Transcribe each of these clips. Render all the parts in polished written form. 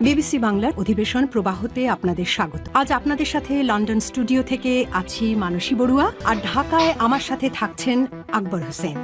BBC বাংলার অধিবেশন প্রবাহতে আপনাদের স্বাগত। আজ আপনাদের সাথে লন্ডন স্টুডিও থেকে আছি মানসী বড়ুয়া, আর ঢাকায় আমার সাথে থাকছেন আকবর হোসেন।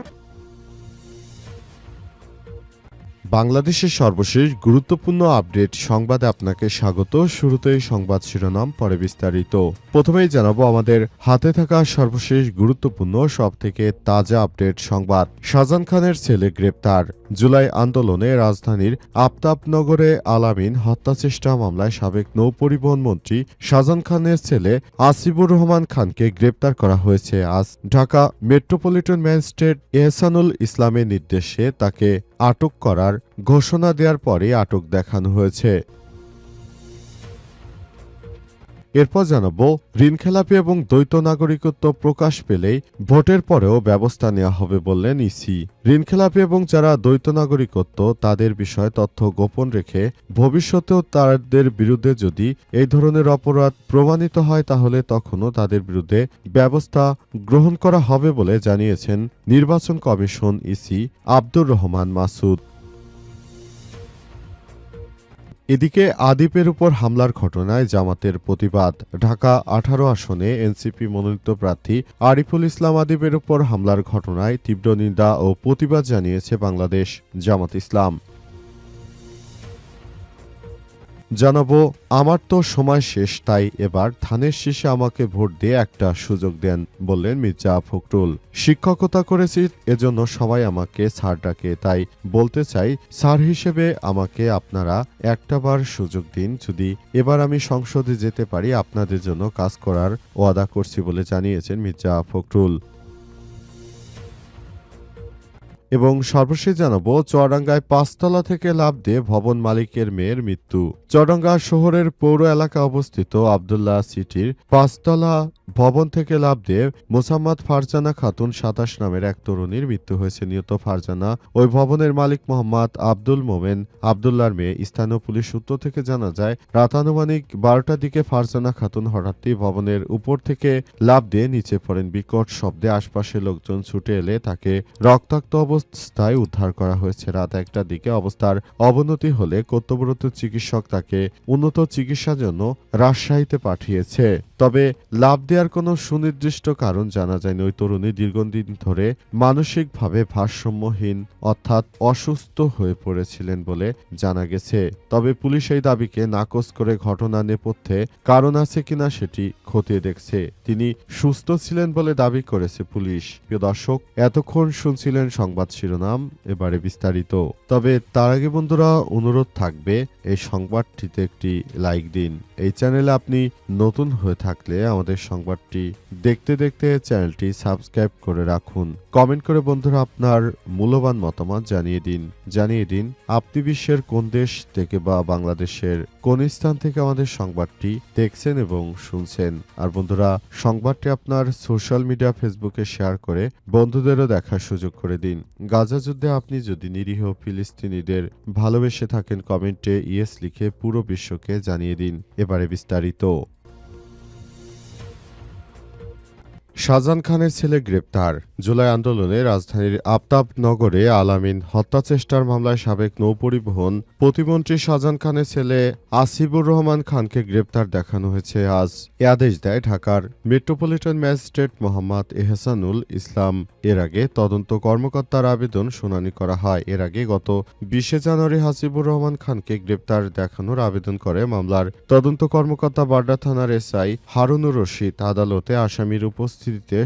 বাংলাদেশের সর্বশেষ গুরুত্বপূর্ণ আপডেট সংবাদে আপনাকে স্বাগত। শুরুতেই সংবাদ শিরোনাম, পরে বিস্তারিত। প্রথমেই জানাবো আমাদের হাতে থাকা সর্বশেষ গুরুত্বপূর্ণ সবথেকে তাজা আপডেট সংবাদ। শাহজাহান খানের ছেলে গ্রেপ্তার। জুলাই আন্দোলনে রাজধানীর আফতাবনগরে আলামিন হত্যাচেষ্টা মামলায় সাবেক নৌপরিবহন মন্ত্রী শাহজাহান খানের ছেলে আসিফুর রহমান খানকে গ্রেপ্তার করা হয়েছে। আজ ঢাকা মেট্রোপলিটন ম্যাজিস্ট্রেট এহসানুল ইসলামের নির্দেশে তাকে আটক করার ঘোষণা দেওয়ার পরে আটক দেখানো হয়েছে। এরপর জানাবো, ঋণখেলাপি এবং দ্বৈত নাগরিকত্ব প্রকাশ পেলেই ভোটের পরেও ব্যবস্থা নেওয়া হবে বললেন ইসি। ঋণখেলাপি এবং যারা দ্বৈত নাগরিকত্ব তাদের বিষয়ে তথ্য গোপন রেখে ভবিষ্যতেও তাদের বিরুদ্ধে যদি এই ধরনের অপরাধ প্রমাণিত হয় তাহলে তখনও তাদের বিরুদ্ধে ব্যবস্থা গ্রহণ করা হবে বলে জানিয়েছেন নির্বাচন কমিশন ইসি আব্দুর রহমান মাসুদ। এদিকে আদিপের উপর হামলার ঘটনায় জামাতের প্রতিবাদ। ঢাকা 18 আসনে এনসিপি মনোনীত প্রার্থী আরিফুল ইসলাম আদিপের উপর হামলার ঘটনায় তীব্র নিন্দা ও প্রতিবাদ জানিয়েছে বাংলাদেশ জামাত ইসলাম। জানাবো, আমার তো সময় শেষ, তাই এবার ধানের শীষে আমাকে ভোট দিয়ে একটা সুযোগ দেন বললেন মির্জা ফখরুল। শিক্ষকতা করেছি, এজন্য সবাই আমাকে স্যার ডাকে, তাই বলতে চাই স্যার হিসেবে আমাকে আপনারা একটাবার সুযোগ দিন। যদি এবার আমি সংসদে যেতে পারি আপনাদের জন্য কাজ করার ওয়াদা করছি বলে জানিয়েছেন মির্জা ফখরুল। এবং সর্বশেষ জানাবো, চুয়াডাঙ্গায় 5 তলা থেকে লাফ দিয়ে ভবন মালিকের মেয়ের মৃত্যু। চুয়াডাঙ্গা শহরের পৌর এলাকা অবস্থিত আব্দুল্লাহ সিটির 5 তলা ভবন থেকে লাফ দিয়ে মোসাম্মদ ফারজানা খাতুন 27 নামের এক তরুণীর মৃত্যু হয়েছে। নিহত ফারজানা ওই ভবনের মালিক মোহাম্মদ আব্দুল মোমেন আব্দুল্লাহর মেয়ে। স্থানীয় পুলিশ সূত্র থেকে জানা যায়, রাত আনুমানিক 12টার দিকে ফারজানা খাতুন হঠাৎই ভবনের উপর থেকে লাফ দিয়ে নিচে পড়েন। বিকট শব্দে আশপাশের লোকজন ছুটে এলে তাকে রক্তাক্ত অবস্থায় উদ্ধার করা হয়েছে। রাত 1টার দিকে অবস্থার অবনতি হলে কর্তব্যরত চিকিৎসক তাকে উন্নত চিকিৎসার জন্য রাজশাহীতে পাঠিয়েছে। তবে লাফ দেওয়ার কোনো সুনির্দিষ্ট কারণ জানা যায়নি। ওই তরুণী দীর্ঘদিন ধরে মানসিকভাবে ভারসাম্যহীন অর্থাৎ অসুস্থ হয়ে পড়েছিলেন বলে জানা গেছে। তবে পুলিশ এই দাবিকে নাকচ করে ঘটনা নেপথ্যে কারণ আছে কিনা সেটি খতিয়ে দেখছে। তিনি সুস্থ ছিলেন বলে দাবি করেছে পুলিশ। প্রিয় দর্শক, এতক্ষণ শুনছিলেন সংবাদ শিরোনাম, এবারে বিস্তারিত। তবে তার আগে বন্ধুরা অনুরোধ থাকবে, এই সংবাদটিতে একটি লাইক দিন। এই চ্যানেলে আপনি নতুন হয়ে থাকলে আমাদের সংবাদটি দেখতে দেখতে চ্যানেলটি সাবস্ক্রাইব করে রাখুন। কমেন্ট করে বন্ধুরা আপনার মূল্যবান মতামত জানিয়ে দিন আপনি বিশ্বের কোন দেশ থেকে বা বাংলাদেশের কোন স্থান থেকে আমাদের সংবাদটি দেখছেন এবং শুনছেন। আর বন্ধুরা, সংবাদটি আপনার সোশ্যাল মিডিয়া ফেসবুকে শেয়ার করে বন্ধুদেরও দেখার সুযোগ করে দিন। গাজা যুদ্ধে আপনি যদি নিরীহ ফিলিস্তিনিদের ভালোবেসে থাকেন কমেন্টে ইয়েস লিখে পুরো বিশ্বকে জানিয়ে দিন। এবারে বিস্তারিত। শাহজাহান খানের ছেলে গ্রেপ্তার। জুলাই আন্দোলনে রাজধানীর আফতাবনগরে আলামিন হত্যাচেষ্টার মামলায় সাবেক নৌপরিবহন প্রতিমন্ত্রী শাহজাহান খানের ছেলে আসিফুর রহমান খানকে গ্রেপ্তার দেখানো হয়েছে। আজ এ আদেশ দেয় ঢাকার মেট্রোপলিটন ম্যাজিস্ট্রেট মোহাম্মদ এহসানুল ইসলাম। এর আগে তদন্ত কর্মকর্তার আবেদন শুনানি করা হয়। এর আগে গত 20 জানুয়ারি আসিফুর রহমান খানকে গ্রেপ্তার দেখানোর আবেদন করে মামলার তদন্ত কর্মকর্তা বাড্ডা থানার এসআই হারুনুর রশিদ। আদালতে আসামির উপস্থিতিতে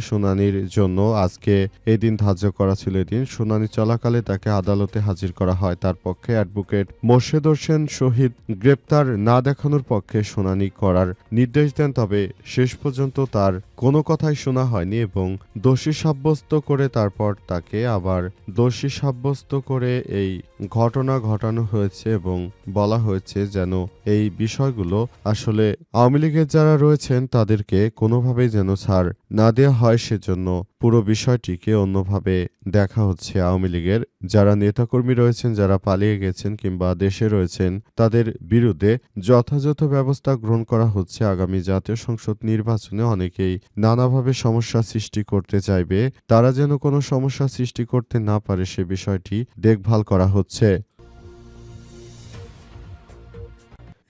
শুনানির জন্য আজকে এই দিন ধার্য করা ছিল। এদিন শুনানি চলাকালে তাকে আদালতে হাজির করা হয়। তার পক্ষে অ্যাডভোকেট মোর্শেদ হোসেন শহীদ গ্রেপ্তার না দেখানোর পক্ষে শুনানি করার নির্দেশ দেন। তবে শেষ পর্যন্ত তার কোনো কথাই শোনা হয়নি এবং দোষী সাব্যস্ত করে তারপর তাকে আবার দোষী সাব্যস্ত করে এই ঘটনা ঘটানো হয়েছে এবং বলা হয়েছে যেন এই বিষয়গুলো আসলে আওয়ামী লীগের যারা রয়েছেন তাদেরকে কোনোভাবেই যেন ছাড় না দেওয়া হয়, সেজন্য পুরো বিষয়টিকে অন্যভাবে দেখা হচ্ছে। আওয়ামী লীগের যারা নেতাকর্মী রয়েছেন, যারা পালিয়ে গেছেন কিংবা দেশে রয়েছেন, তাদের বিরুদ্ধে যথাযথ ব্যবস্থা গ্রহণ করা হচ্ছে। আগামী জাতীয় সংসদ নির্বাচনে অনেকেই নানাভাবে সমস্যা সৃষ্টি করতে চাইবে, তারা যেন কোনো সমস্যা সৃষ্টি করতে না পারে সে বিষয়টি দেখভাল করা হচ্ছে।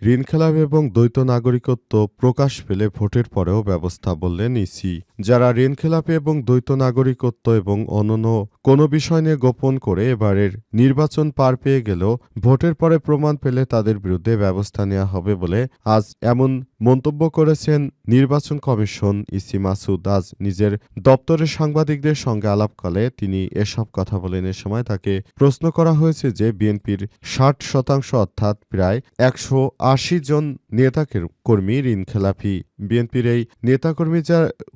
ঋণখেলাপি এবং দ্বৈত নাগরিকত্ব প্রকাশ পেলে ভোটের পরেও ব্যবস্থা, বললেন ইসি। যারা ঋণখেলাপি এবং দ্বৈত নাগরিকত্ব এবং অন্যান্য কোনো বিষয় নিয়ে গোপন করে এবারের নির্বাচন পার পেয়ে গেলেও ভোটের পরে প্রমাণ পেলে তাদের বিরুদ্ধে ব্যবস্থা নেওয়া হবে বলে আজ এমন মন্তব্য করেছেন নির্বাচন কমিশন। ইসি মাসুদ আজ নিজের দপ্তরের সাংবাদিকদের সঙ্গে আলাপকালে তিনি এসব কথা বলেন। এ সময় তাকে প্রশ্ন করা হয়েছে যে বিএনপির ৬০% অর্থাৎ প্রায় ১৮০ জন নেতা কর্মী ঋণখেলাপি। বিএনপির এই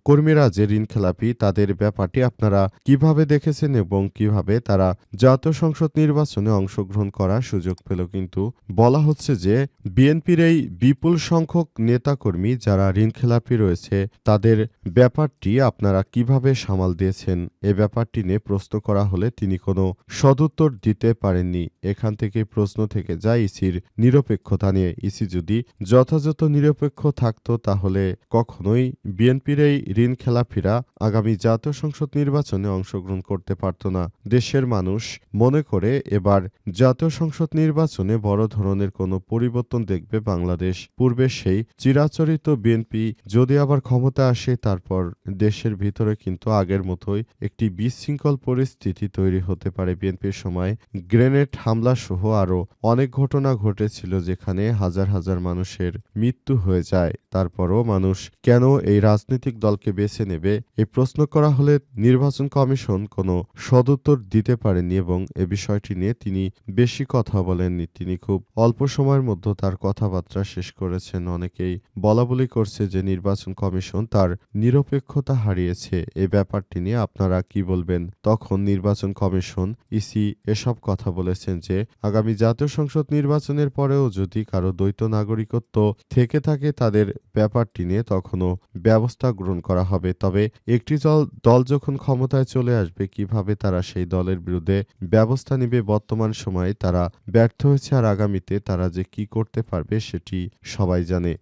কর্মীরা যে ঋণখেলাপি তাদের ব্যাপারটি আপনারা কিভাবে দেখেছেন এবং কিভাবে তারা জাতীয় সংসদ নির্বাচনে অংশগ্রহণ করার সুযোগ পেল? কিন্তু বলা হচ্ছে যে বিএনপির এই বিপুল সংখ্যক নেতাকর্মী যারা ঋণখেলাপি রয়েছে তাদের ব্যাপারটি আপনারা কিভাবে সামাল দিয়েছেন, এ ব্যাপারটি নিয়ে প্রশ্ন করা হলে তিনি কোনো সদুত্তর দিতে পারেননি। এখান থেকে প্রশ্ন থেকে যায় ইসির নিরপেক্ষতা নিয়ে। ইসি যদি যথাযথ নিরপেক্ষ থাকত তাহলে কখনোই বিএনপির এই ঋণখেলাপিরা আগামী জাতীয় সংসদ নির্বাচনে অংশগ্রহণ করতে পারত না। দেশের মানুষ মনে করে এবার জাতীয় সংসদ নির্বাচনে বড় ধরনের কোনো পরিবর্তন দেখবে বাংলাদেশ। পূর্বে সেই চিরাচরিত বিএনপি যদি আবার ক্ষমতা আসে তারপর দেশের ভিতরে কিন্তু আগের মতোই একটি বিশৃঙ্খল পরিস্থিতি তৈরি হতে পারে। বিএনপির সময় গ্রেনেড হামলা সহ আরও অনেক ঘটনা ঘটেছিল যেখানে হাজার হাজার মানুষের মৃত্যু হয়ে যায়। তারপরও মানুষ কেন এই রাজনৈতিক দলকে বেছে নেবে এই প্রশ্ন করা হলে নির্বাচন কমিশন কোনো সদুত্তর দিতে পারেননি এবং এ বিষয়টি নিয়ে তিনি বেশি কথা বলেননি। তিনি খুব অল্প সময়ের মধ্যে তার কথাবার্তা শেষ করেছেন। অনেকেই বলাবলি করছে যে নির্বাচন কমিশন তার নিরপেক্ষতা হারিয়েছে। এই ব্যাপারটি নিয়ে আপনারা কি বলবেন? তখন নির্বাচন কমিশন ইসি এসব কথা বলেছেন যে আগামী জাতীয় সংসদ নির্বাচনের পরেও যদি কারো দ্বৈত নাগরিকত্ব থেকে থাকে তাদের ব্যাপারটি নিয়ে তখনও ব্যবস্থা গ্রহণ করা হবে। তবে একটি দল যখন ক্ষমতায় চলে আসবে কিভাবে তারা সেই দলের বিরুদ্ধে ব্যবস্থা নেবে? বর্তমান সময়ে তারা ব্যর্থ হয়েছে আর আগামীতে তারা যে কি করতে পারবে সেটি সবাই জানে।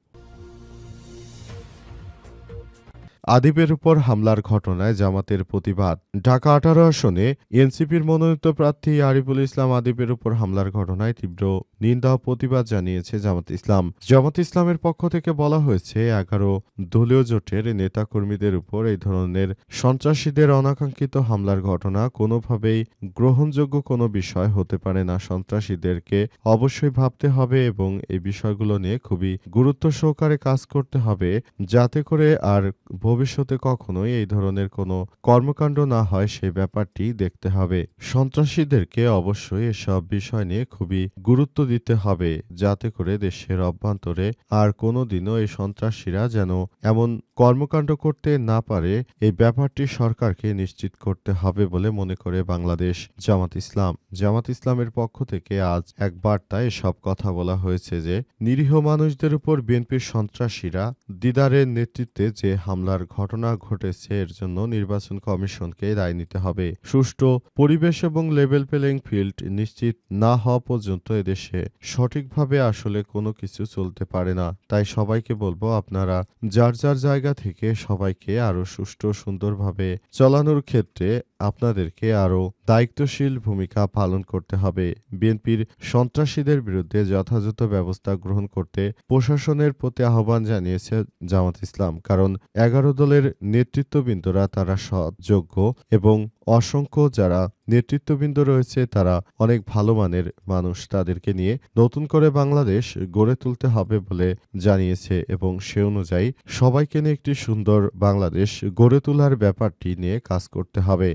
আদিবের উপর হামলার ঘটনায় জামাতের প্রতিবাদ। ঢাকা ১৮ আসনে এনসিপির মনোনীত প্রার্থী আরিফুল ইসলাম আদিবের উপর হামলার ঘটনায় তীব্র নিন্দা ও প্রতিবাদ জানিয়েছে জামাত ইসলাম। জামাত ইসলামের পক্ষ থেকে বলা হয়েছে ১১ দলীয় জোটের নেতাকর্মীদের উপর এই ধরনের সন্ত্রাসীদের অনাকাঙ্ক্ষিত হামলার ঘটনা কোনোভাবেই গ্রহণযোগ্য কোনো বিষয় হতে পারে না। সন্ত্রাসীদেরকে অবশ্যই ভাবতে হবে এবং এই বিষয়গুলো নিয়ে খুবই গুরুত্ব সহকারে কাজ করতে হবে যাতে করে আর ভবিষ্যতে কখনোই এই ধরনের কোনো কর্মকাণ্ড না হয় সেই ব্যাপারটি দেখতে হবে। সন্ত্রাসীদেরকে অবশ্যই এসব বিষয় নিয়ে খুবই গুরুত্ব দিতে হবে যাতে করে দেশের অভ্যন্তরে আর কোনোদিনও এই সন্ত্রাসীরা যেন এমন কর্মকাণ্ড করতে না পারে এই ব্যাপারটি সরকারকে নিশ্চিত করতে হবে বলে মনে করে বাংলাদেশ জামাত ইসলাম। জামাত ইসলামের পক্ষ থেকে আজ এক বার্তায় এসব কথা বলা হয়েছে যে নিরীহ মানুষদের উপর বিএনপির সন্ত্রাসীরা দিদারের নেতৃত্বে যে হামলার ঘটনা ঘটেছে এর জন্য নির্বাচন কমিশনকে দায় নিতে হবে। সুষ্ঠু পরিবেশ এবং লেভেল প্লেইং ফিল্ড নিশ্চিত না হওয়া পর্যন্ত এদেশে সঠিকভাবে আসলে কোনো কিছু চলতে পারে না। তাই সবাইকে বলবো আপনারা যার যার জায়গা থেকে সবাইকে আরো সুষ্ঠু সুন্দরভাবে চলানোর ক্ষেত্রে আপনাদেরকে আরো দায়িত্বশীল ভূমিকা পালন করতে হবে। বিএনপির সন্ত্রাসীদের বিরুদ্ধে যথাযথ ব্যবস্থা গ্রহণ করতে প্রশাসনের প্রতি আহ্বান জানিয়েছে জামাত ইসলাম। কারণ ১১ দলের নেতৃত্ববৃন্দরা তারা সৎ, যোগ্য এবং অসংখ্য যারা নেতৃত্ববৃন্দ রয়েছে তারা অনেক ভালো মানের মানুষ। তাদেরকে নিয়ে নতুন করে বাংলাদেশ গড়ে তুলতে হবে বলে জানিয়েছে এবং সে অনুযায়ী সবাইকে নিয়ে একটি সুন্দর বাংলাদেশ গড়ে তোলার ব্যাপারটি নিয়ে কাজ করতে হবে।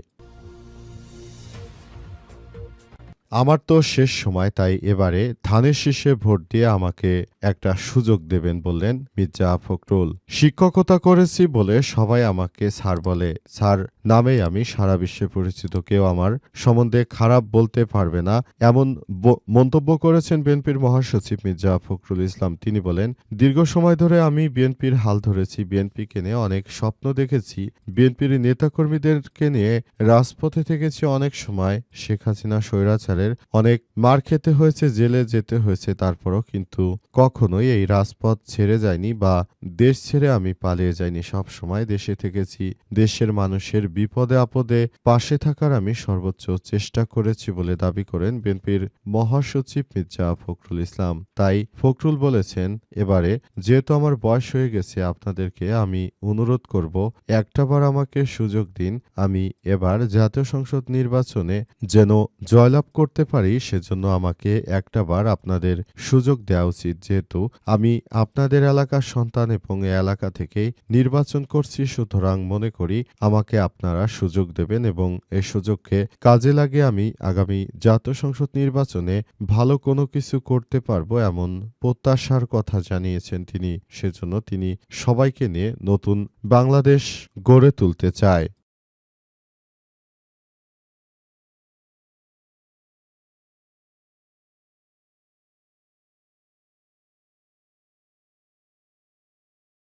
আমার তো শেষ সময়, তাই এবারে ধানের শীষে ভোট দিয়ে আমাকে একটা সুযোগ দেবেন, বললেন মির্জা ফখরুল। শিক্ষকতা করেছি বলে সবাই আমাকে স্যার বলে। স্যার নামেই আমি সারা বিশ্বে পরিচিত। কেউ আমার সম্বন্ধে খারাপ বলতে পারবে না, এমন মন্তব্য করেছেন বিএনপির মহাসচিব মির্জা ফখরুল ইসলাম। তিনি বলেন, দীর্ঘ সময় ধরে আমি বিএনপির হাল ধরেছি, বিএনপিকে নিয়ে অনেক স্বপ্ন দেখেছি, বিএনপির নেতাকর্মীদেরকে নিয়ে রাজপথে থেকেছি অনেক সময়। শেখ হাসিনা স্বৈরাচারের অনেক মার খেতে হয়েছে, জেলে যেতে হয়েছে, তারপরও কিন্তু কখনোই এই রাজপথ ছেড়ে যাইনি বা দেশ ছেড়ে আমি পালিয়ে যাইনি। সব সময় দেশে থেকেছি। দেশের মানুষের বিপদে আপদে পাশে থাকার আমি সর্বোচ্চ চেষ্টা করেছি বলে দাবি করেন বিএনপির মহাসচিব মির্জা ফখরুল ইসলাম। তাই ফখরুল বলেছেন, এবারে যেহেতু আমার বয়স হয়ে গেছে, আপনাদেরকে আমি অনুরোধ করব একটাবার আমাকে সুযোগ দিন। আমি এবার জাতীয় সংসদ নির্বাচনে যেন জয়লাভ করতে পারি, সেজন্য আমাকে একটাবার আপনাদের সুযোগ দেওয়া উচিত। যেহেতু আমি আপনাদের এলাকার সন্তান এবং এই এলাকা থেকেই নির্বাচন করছি, সুতরাং মনে করি আমাকে আপনারা সুযোগ দেবেন এবং এই সুযোগকে কাজে লাগিয়ে আমি আগামী জাতীয় সংসদ নির্বাচনে ভালো কোনো কিছু করতে পারবো এমন প্রত্যাশার কথা জানিয়েছেন তিনি। সেজন্য তিনি সবাইকে নিয়ে নতুন বাংলাদেশ গড়ে তুলতে চায়।